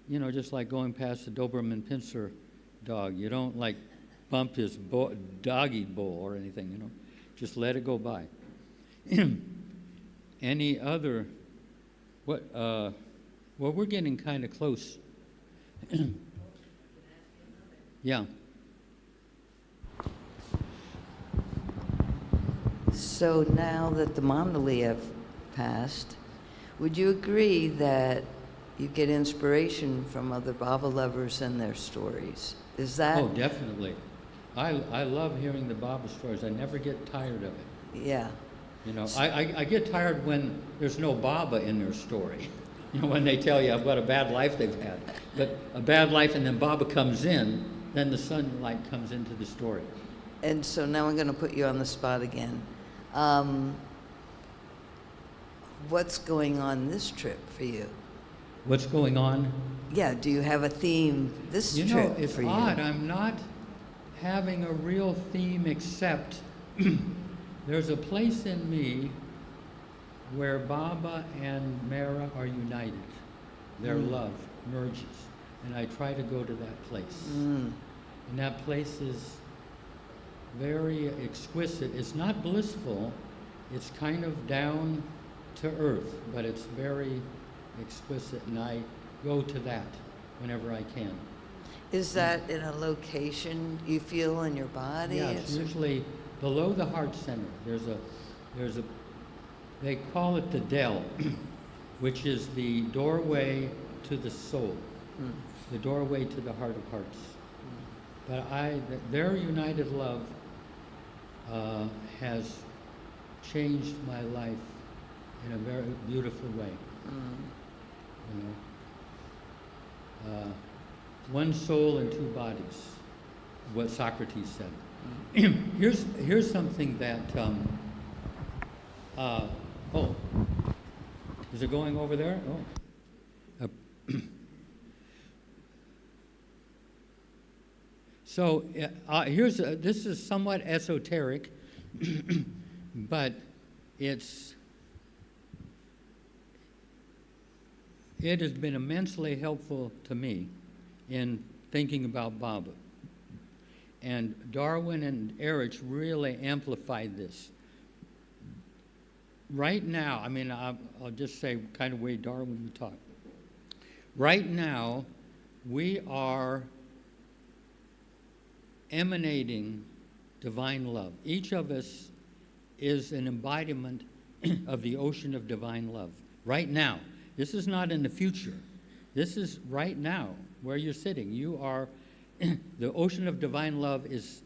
just like going past the Doberman Pinscher dog, you don't like bump his doggy bowl or anything, just let it go by. Any other, well, we're getting kind of close. Yeah. So now that the Mandali have passed, would you agree that you get inspiration from other Baba lovers and their stories? Is that? Oh, definitely. I love hearing the Baba stories. I never get tired of it. Yeah. I get tired when there's no Baba in their story. When they tell you what a bad life they've had. But a bad life and then Baba comes in, then the sunlight comes into the story. And so now I'm going to put you on the spot again. What's going on this trip for you? What's going on? Yeah, do you have a theme this trip It's for you? odd. I'm not having a real theme except there's a place in me where Baba and Mara are united. Their love merges. And I try to go to that place. And that place is very exquisite. It's not blissful. It's kind of down to earth, but it's very exquisite, and I go to that whenever I can. Is that in a location you feel in your body? Yeah, it's usually below the heart center. There's a, they call it the Dell, which is the doorway to the soul, the doorway to the heart of hearts. But their united love has changed my life in a very beautiful way. One soul and two bodies, what Socrates said. Here's something that, is it going over there? Oh. So this is somewhat esoteric, but it has been immensely helpful to me in thinking about Baba. And Darwin and Erich really amplified this. Right now, I'll just say kind of way Darwin would talk. Right now, we are emanating divine love. Each of us is an embodiment of the ocean of divine love. Right now. This is not in the future. This is right now, where you're sitting. You are, the ocean of divine love is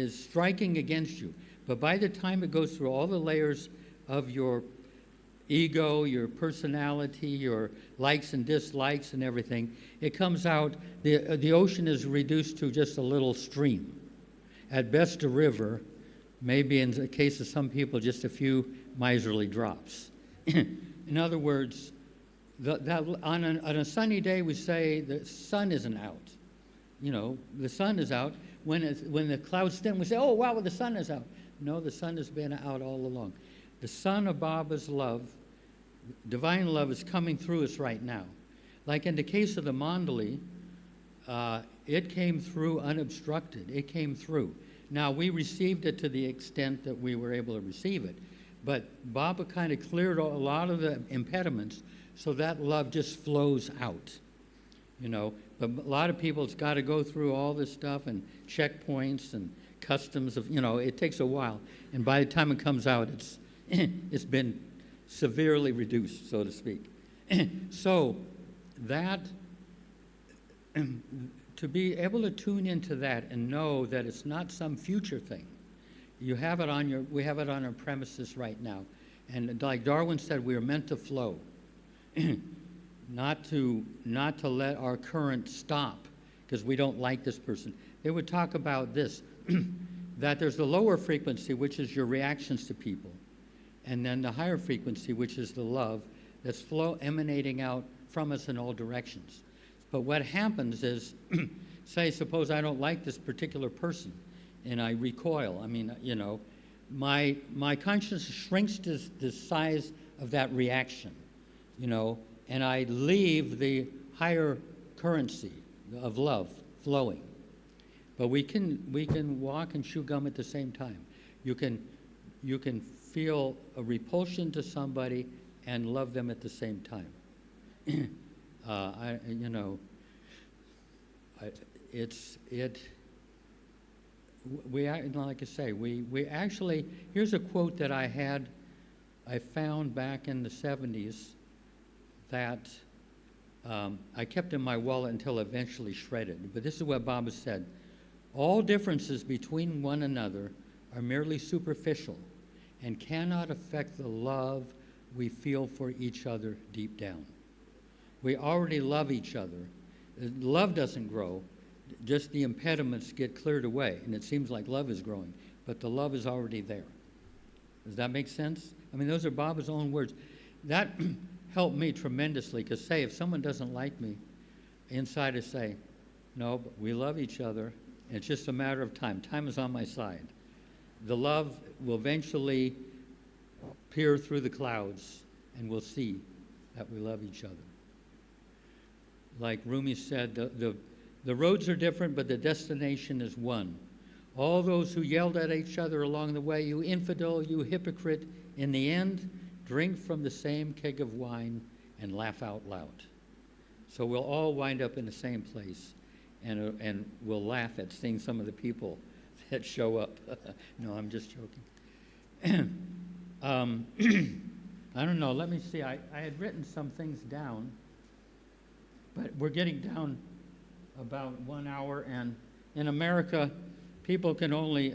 striking against you. But by the time it goes through all the layers of your ego, your personality, your likes and dislikes and everything, it comes out, the ocean is reduced to just a little stream. At best a river, maybe in the case of some people, just a few miserly drops. In other words, on a sunny day, we say the sun isn't out. The sun is out. When the clouds thin, we say, oh, wow, the sun is out. No, the sun has been out all along. The sun of Baba's love, divine love, is coming through us right now. Like in the case of the Mandali, it came through unobstructed. It came through. Now, we received it to the extent that we were able to receive it. But Baba kind of cleared a lot of the impediments, so that love just flows out, But a lot of people, it's got to go through all this stuff and checkpoints and customs of, it takes a while. And by the time it comes out, it's been severely reduced, so to speak. So that, to be able to tune into that and know that it's not some future thing. We have it on our premises right now. And like Darwin said, we are meant to flow. not to let our current stop because we don't like this person. They would talk about this, that there's the lower frequency, which is your reactions to people, and then the higher frequency, which is the love that's emanating out from us in all directions. But what happens is, suppose I don't like this particular person, and I recoil. my consciousness shrinks to the size of that reaction, you know, and I leave the higher currency of love flowing. But we can walk and chew gum at the same time. You can feel a repulsion to somebody and love them at the same time. Like I say, we actually, here's a quote that I found back in the 70s that I kept in my wallet until eventually shredded. But this is what Baba said: all differences between one another are merely superficial and cannot affect the love we feel for each other deep down. We already love each other. Love doesn't grow, just the impediments get cleared away, and it seems like love is growing, but the love is already there. Does that make sense? I mean, those are Baba's own words. That helped me tremendously, because say, if someone doesn't like me, inside I say, no, but we love each other, and it's just a matter of time. Time is on my side. The love will eventually peer through the clouds, and we'll see that we love each other. Like Rumi said, the roads are different, but the destination is one. All those who yelled at each other along the way, you infidel, you hypocrite, in the end, drink from the same keg of wine and laugh out loud. So we'll all wind up in the same place, and we'll laugh at seeing some of the people that show up. No, I'm just joking. I don't know, let me see. I had written some things down, but we're getting down about 1 hour, and in America, people can only,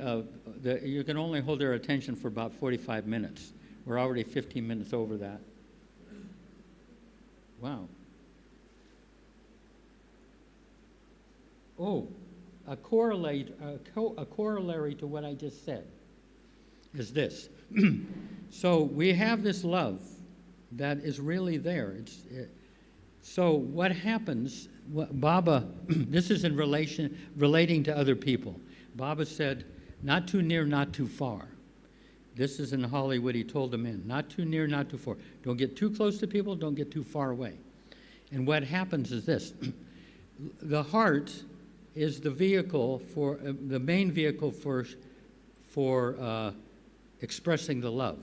you can only hold their attention for about 45 minutes. We're already 15 minutes over that. Wow. Oh, a corollary to what I just said is this. So we have this love that is really there. So what happens, Baba, this is in relating to other people. Baba said, not too near, not too far. This is in Hollywood, he told the men, not too near, not too far. Don't get too close to people, don't get too far away. And what happens is this. The heart is the vehicle for, the main vehicle for expressing the love.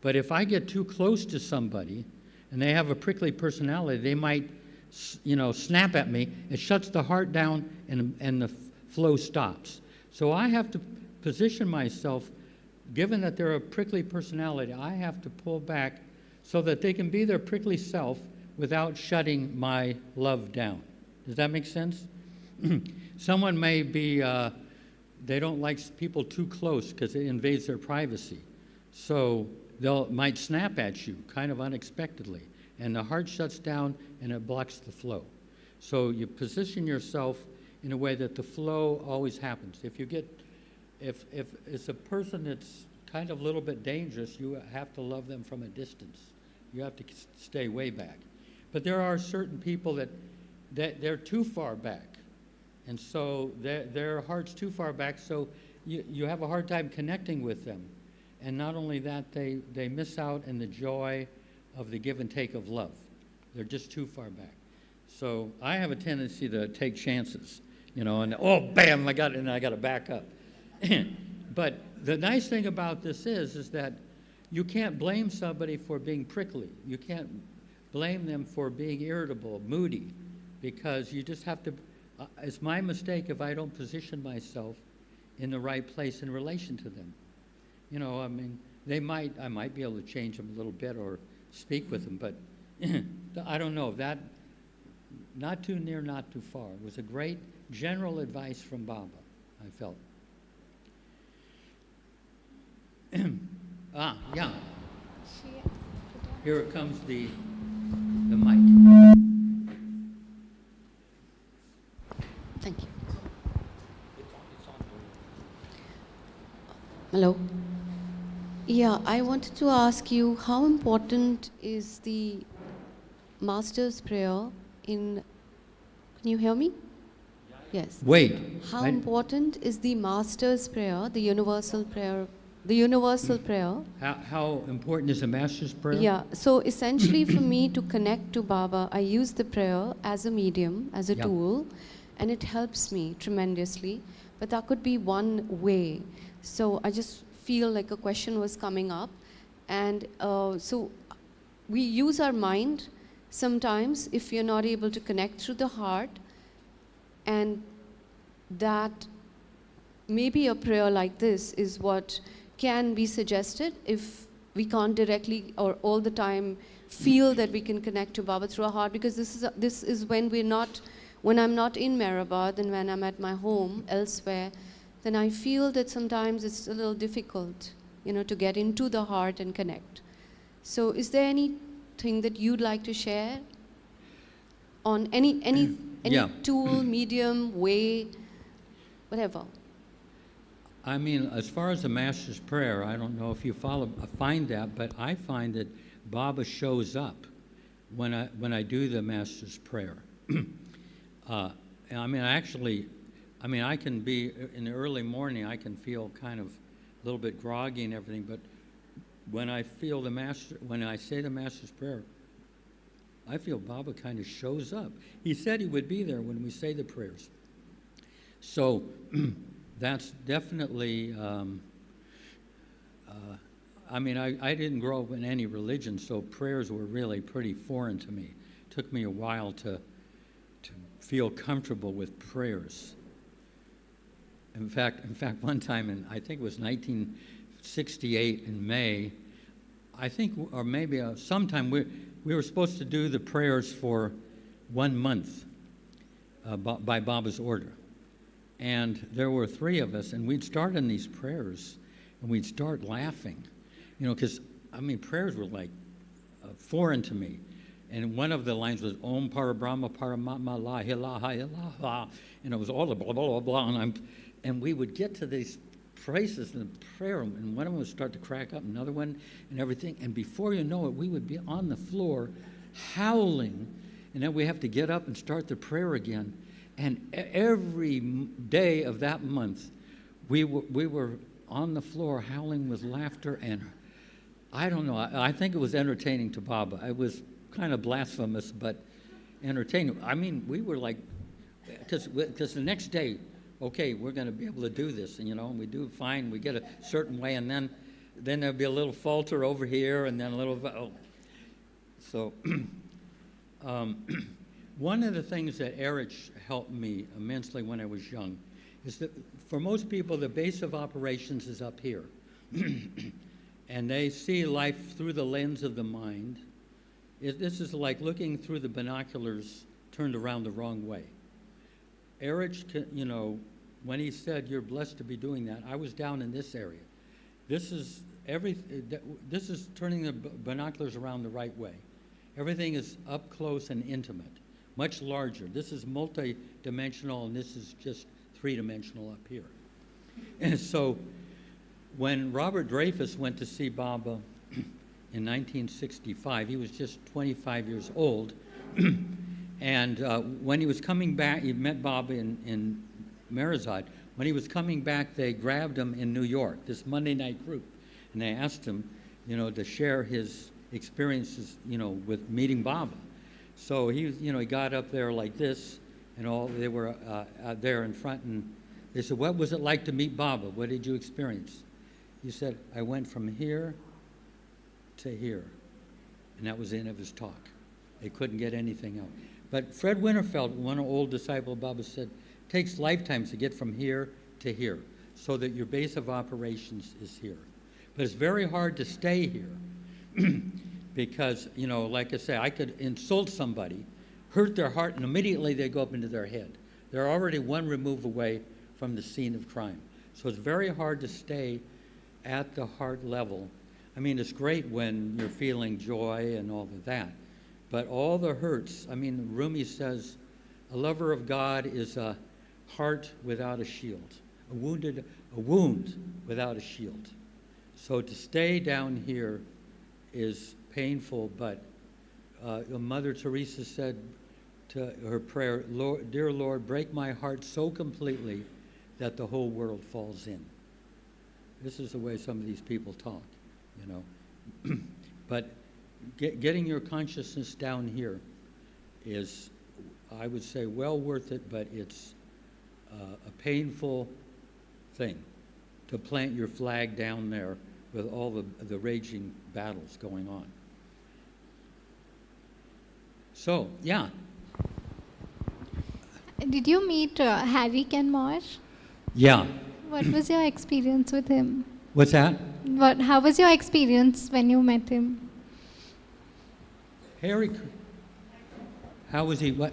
But if I get too close to somebody and they have a prickly personality, they might, snap at me. It shuts the heart down and the flow stops. So I have to position myself, given that they're a prickly personality, I have to pull back so that they can be their prickly self without shutting my love down. Does that make sense? Someone may be, they don't like people too close because it invades their privacy. So might snap at you kind of unexpectedly, and the heart shuts down and it blocks the flow. So you position yourself in a way that the flow always happens. If it's a person that's kind of a little bit dangerous, you have to love them from a distance. You have to stay way back. But there are certain people that they're too far back, and so their heart's too far back, so you have a hard time connecting with them. And not only that, they miss out in the joy of the give and take of love. They're just too far back. So I have a tendency to take chances, and oh, bam, I got it, and I got to back up. But the nice thing about this is that you can't blame somebody for being prickly. You can't blame them for being irritable, moody, because you just have to, it's my mistake if I don't position myself in the right place in relation to them. I mean, I might be able to change them a little bit or speak with them, but I don't know. That, not too near, not too far, was a great general advice from Baba, I felt. Yeah. Here comes the mic. Thank you. Hello. Yeah, I wanted to ask you, how important is the Master's Prayer in... Can you hear me? Yes. Wait. How important is the Master's Prayer, the universal prayer the universal prayer. How important is the Master's Prayer? Yeah, so essentially for me to connect to Baba, I use the prayer as a medium, as a Yeah. tool, and it helps me tremendously. But that could be one way. So I just feel like a question was coming up. And so we use our mind sometimes if you're not able to connect through the heart, and that maybe a prayer like this is what can be suggested if we can't directly or all the time feel that we can connect to Baba through our heart, because this is when when I'm not in Mehrabad and when I'm at my home elsewhere, then I feel that sometimes it's a little difficult, to get into the heart and connect. So is there anything that you'd like to share on any Yeah. tool, medium, way, whatever? I mean, as far as the Master's Prayer, I don't know if you find that, but I find that Baba shows up when I do the Master's Prayer. I can be in the early morning. I can feel kind of a little bit groggy and everything, but when I say the Master's Prayer, I feel Baba kind of shows up. He said he would be there when we say the prayers. So that's definitely, I didn't grow up in any religion, so prayers were really pretty foreign to me. It took me a while to feel comfortable with prayers. In fact, one time I think it was 1968 in May, or maybe sometime we were supposed to do the prayers for 1 month by Baba's order. And there were 3 of us, and we'd start in these prayers, and we'd start laughing, because, prayers were like foreign to me. And one of the lines was, Om Parabrahma Paramatma La Ilaha Illallah, and it was all the blah, blah, blah, blah, and we would get to these phrases in the prayer, and one of them would start to crack up, another one, and everything, and before you know it, we would be on the floor howling, and then we have to get up and start the prayer again. And every day of that month, we were on the floor howling with laughter, and I don't know, I think it was entertaining to Baba. It was kind of blasphemous, but entertaining. We were like, because the next day, okay, we're going to be able to do this, and we do fine, we get a certain way, and then there'll be a little falter over here, and then a little, So, one of the things that Erich helped me immensely when I was young is that for most people, the base of operations is up here. And they see life through the lens of the mind. This is like looking through the binoculars turned around the wrong way. Erich, when he said, you're blessed to be doing that, I was down in this area. This is turning the binoculars around the right way. Everything is up close and intimate, much larger. This is multi-dimensional, and this is just 3-dimensional up here. And so when Robert Dreyfus went to see Baba in 1965, he was just 25 years old. And when he was coming back, he met Baba in Mehrabad. When he was coming back, they grabbed him in New York, this Monday night group, and they asked him, to share his experiences, with meeting Baba. So he got up there like this, and they were there in front, and they said, what was it like to meet Baba? What did you experience? He said, I went from here to here. And that was the end of his talk. They couldn't get anything out. But Fred Winterfeld, one old disciple of Baba, said, it takes lifetimes to get from here to here, so that your base of operations is here. But it's very hard to stay here because, like I say, I could insult somebody, hurt their heart, and immediately they go up into their head. They're already one remove away from the scene of crime. So it's very hard to stay at the heart level. It's great when you're feeling joy and all of that, but all the hurts, Rumi says, a lover of God is a heart without a shield, a wound without a shield. So to stay down here is painful, but Mother Teresa said to her prayer, Dear Lord, break my heart so completely that the whole world falls in. This is the way some of these people talk, you know. But getting your consciousness down here is, I would say, well worth it, but it's a painful thing to plant your flag down there with all the raging battles going on. So, yeah. Did you meet Harry Kenmore? Yeah. What was your experience with him? What's that? How was your experience when you met him? Harry, how was he? What?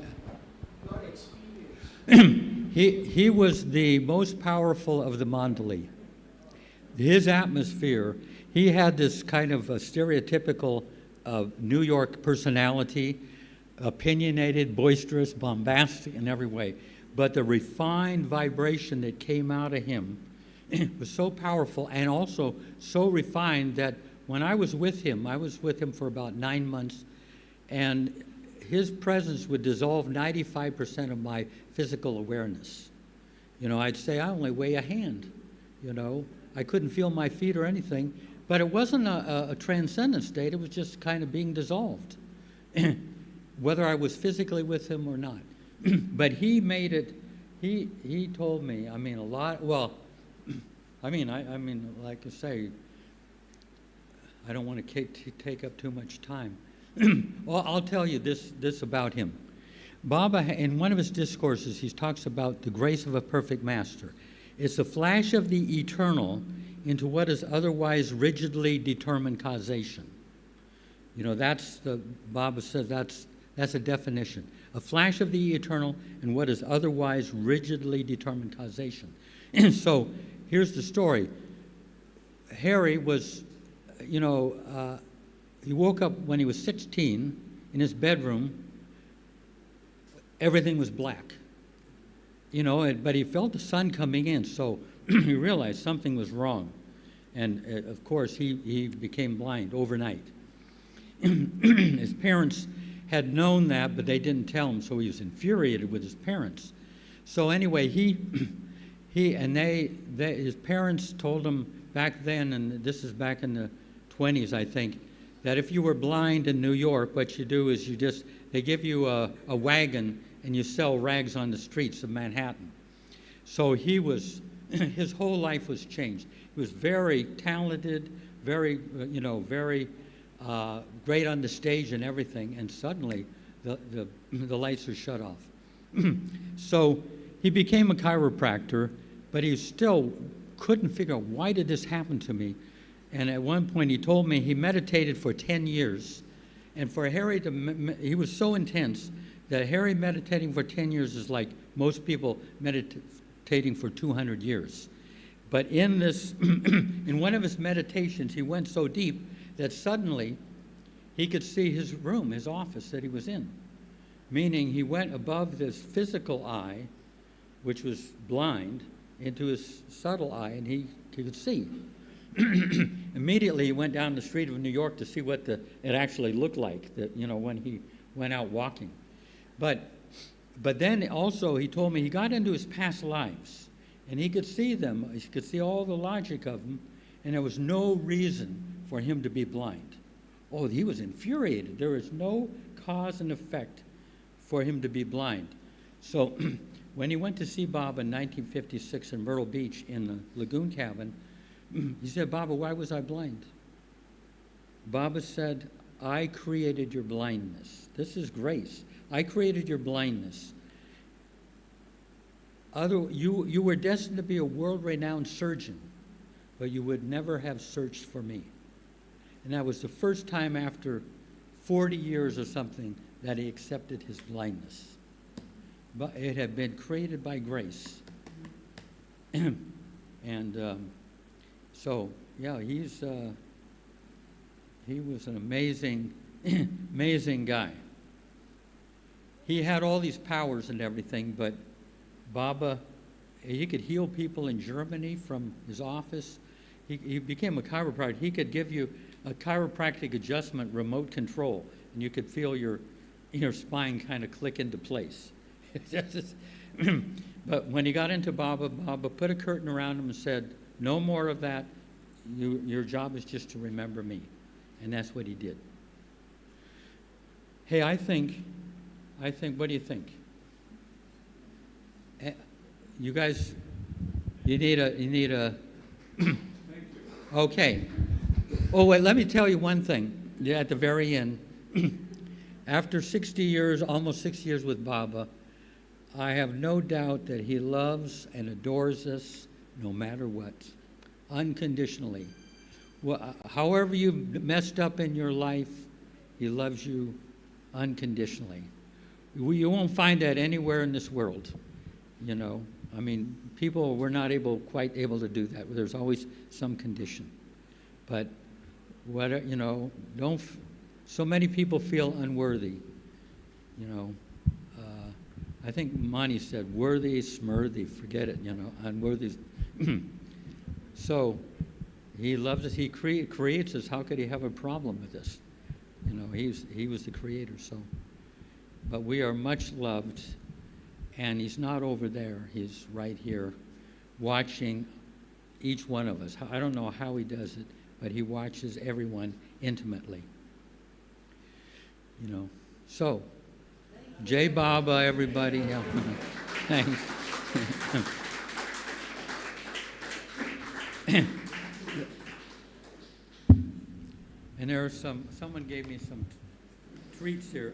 He was the most powerful of the Mandali. His atmosphere, he had this kind of a stereotypical New York personality, opinionated, boisterous, bombastic in every way. But the refined vibration that came out of him was so powerful and also so refined that when I was with him for about 9 months, and his presence would dissolve 95% of my physical awareness. You know, I'd say I only weigh a hand, you know. I couldn't feel my feet or anything, but it wasn't a transcendent state. It was just kind of being dissolved, whether I was physically with him or not. But he made it, he told me, I mean, a lot, well, I mean, like I say, I don't want to take up too much time. Well, I'll tell you this about him. Baba, in one of his discourses, he talks about the grace of a perfect master. It's the flash of the eternal into what is otherwise rigidly determined causation. You know, Baba says that's a definition. A flash of the eternal in what is otherwise rigidly determined causation. So here's the story. Harry was, you know, he woke up when he was 16 in his bedroom. Everything was black, you know, but he felt the sun coming in, so he realized something was wrong. And of course, he became blind overnight. His parents had known that, but they didn't tell him, so he was infuriated with his parents. So anyway, his parents told him back then, and this is back in the 20s, I think, that if you were blind in New York, what you do is they give you a wagon and you sell rags on the streets of Manhattan. So his whole life was changed. He was very talented, very great on the stage and everything, and suddenly the lights are shut off. So he became a chiropractor, but he still couldn't figure out, why did this happen to me? And at one point he told me he meditated for 10 years. And for Harry he was so intense that Harry meditating for 10 years is like most people meditating for 200 years. But in in one of his meditations, he went so deep that suddenly he could see his room, his office that he was in. Meaning he went above this physical eye, which was blind, into his subtle eye, and he could see. Immediately he went down the street of New York to see what it actually looked like, when he went out walking. But then also he told me he got into his past lives, and he could see them. He could see all the logic of them, and there was no reason for him to be blind. Oh, he was infuriated. There was no cause and effect for him to be blind. So when he went to see Baba in 1956 in Myrtle Beach in the Lagoon Cabin, he said, "Baba, why was I blind?" Baba said, "I created your blindness. This is grace. I created your blindness. You were destined to be a world-renowned surgeon, but you would never have searched for me." And that was the first time after 40 years or something that he accepted his blindness. But it had been created by grace. And so, yeah, he was an amazing, amazing guy. He had all these powers and everything, but Baba, he could heal people in Germany from his office. He became a chiropractor. He could give you a chiropractic adjustment remote control, and you could feel your spine kind of click into place. But when he got into Baba, Baba put a curtain around him and said, No more of that. Your job is just to remember me. And that's what he did. Hey, I think, what do you think? You guys, you need a, okay. Oh, wait, let me tell you one thing. Yeah, at the very end, after 60 years, almost 6 years with Baba, I have no doubt that he loves and adores us no matter what, unconditionally. Well, however you've messed up in your life, he loves you unconditionally. You won't find that anywhere in this world, you know. I mean, people were not quite able to do that. There's always some condition. But, you know, so many people feel unworthy, you know. I think Mani said, worthy, smurthy, forget it, you know, unworthy. So, he loves us, he creates us. How could he have a problem with this? You know, he was the creator, so. But we are much loved, and he's not over there. He's right here watching each one of us. I don't know how he does it, but he watches everyone intimately. You know, so, Jai Baba, everybody. Yeah. Thanks. And there are someone gave me some treats here.